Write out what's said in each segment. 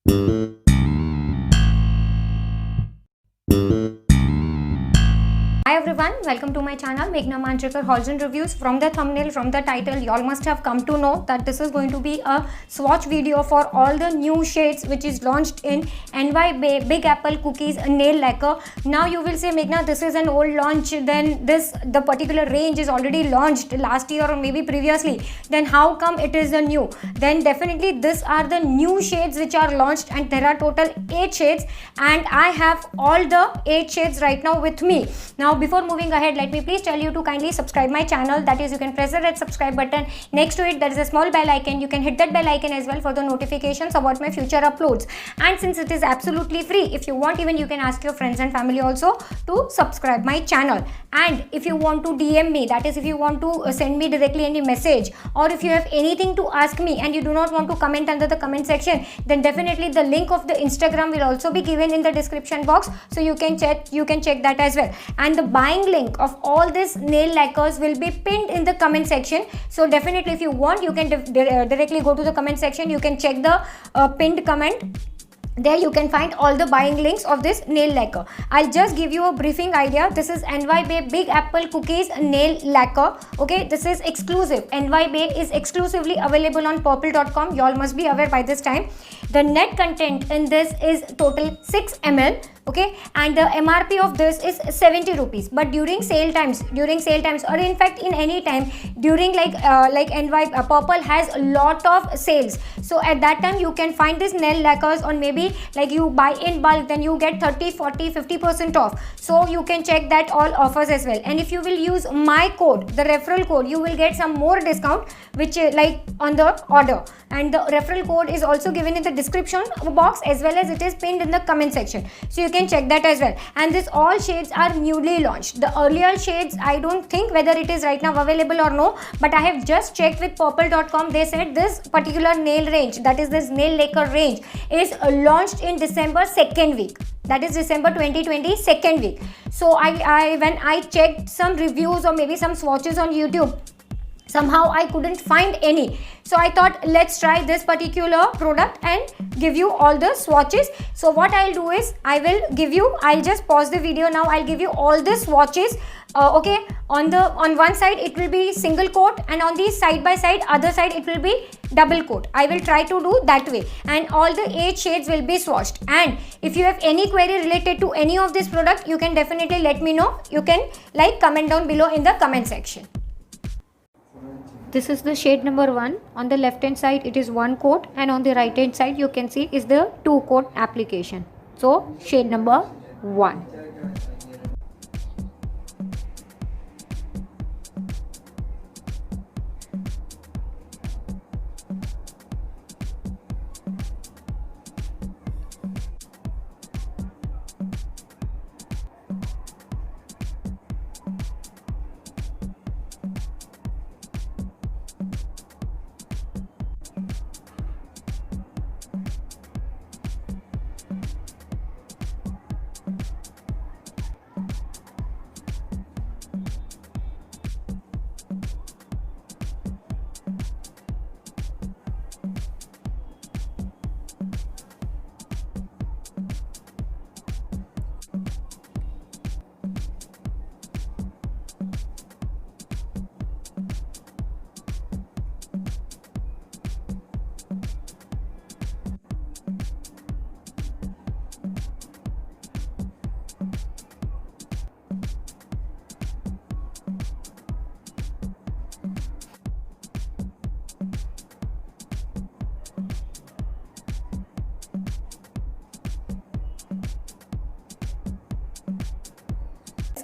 Hi everyone, welcome to my channel Meghna Manjrekar Hauls and Reviews. From the thumbnail, from the title, you all must have come to know that this is going to be a swatch video for all the new shades which is launched in NY Big Apple Cookies nail lacquer. Now you will say, Meghna, this is an old launch, then the particular range is already launched last year or maybe previously, then how come it is the new? Then definitely these are the new shades which are launched, and there are total 8 shades, and I have all the 8 shades right now with me. Now before moving ahead, let me please tell you to kindly subscribe my channel. That is, you can press the red subscribe button. Next to it there is a small bell icon. You can hit that bell icon as well for the notifications about my future uploads. And since it is absolutely free, if you want, even you can ask your friends and family also to subscribe my channel. And if you want to DM me, that is, if you want to send me directly any message, or if you have anything to ask me and you do not want to comment under the comment section, then definitely the link of the Instagram will also be given in the description box, so you can check that as well. And the buying link of all these nail lacquers will be pinned in the comment section. So definitely, if you want, you can directly go to the comment section. You can check the pinned comment. There you can find all the buying links of this nail lacquer. I'll just give you a briefing idea. This is NY Big Apple Cookies nail lacquer. Okay, this is exclusive. NY is exclusively available on purplle.com. You all must be aware by this time. The net content in this is total 6 ml. Okay, and the MRP of this is 70 rupees. But during sale times, or in fact in any time during like NY Purplle has a lot of sales. So at that time you can find this nail lacquers on, maybe like you buy in bulk, then you get 30, 40, 50% off. So you can check that all offers as well. And if you will use my code, the referral code, you will get some more discount, which like on the order. And the referral code is also given in the description box, as well as it is pinned in the comment section. So you can check that as well. And this all shades are newly launched. The earlier shades, I don't think whether it is right now available or no, but I have just checked with purplle.com. They said this particular nail range, that is this nail lacquer range, is launched in December 2nd week. That is December 2020 2nd week. So when I checked some reviews or maybe some swatches on YouTube, somehow I couldn't find any. So I thought, let's try this particular product and give you all the swatches. So what I'll do is, I'll just pause the video now. I'll give you all the swatches. Okay, on one side it will be single coat, and on the side by side other side it will be double coat. I will try to do that way, and all the 8 shades will be swatched. And if you have any query related to any of this product, you can definitely let me know. You can comment down below in the comment section. This is the shade number 1. On the left hand side it is 1 coat, and on the right hand side you can see is the 2 coat application. So shade number 1.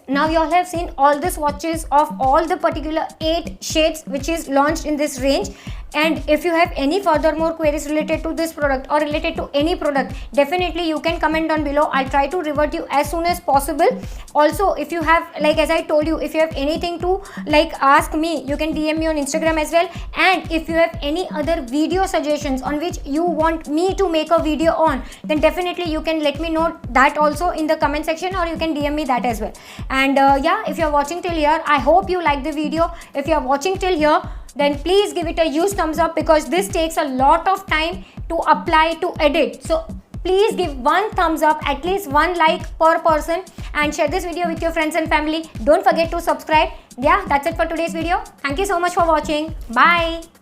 Now you all have seen all the swatches of all the particular 8 shades which is launched in this range. And if you have any furthermore queries related to this product or related to any product, definitely you can comment down below. I'll try to revert you as soon as possible. Also, if you have, like as I told you, if you have anything to ask me, you can DM me on Instagram as well. And if you have any other video suggestions on which you want me to make a video on, then definitely you can let me know that also in the comment section, or you can DM me that as well. And yeah, if you're watching till here, I hope you like the video. If you're watching till here, then please give it a huge thumbs up, because this takes a lot of time to apply, to edit. So please give one thumbs up, at least one like per person, and share this video with your friends and family. Don't forget to subscribe. Yeah, that's it for today's video. Thank you so much for watching. Bye.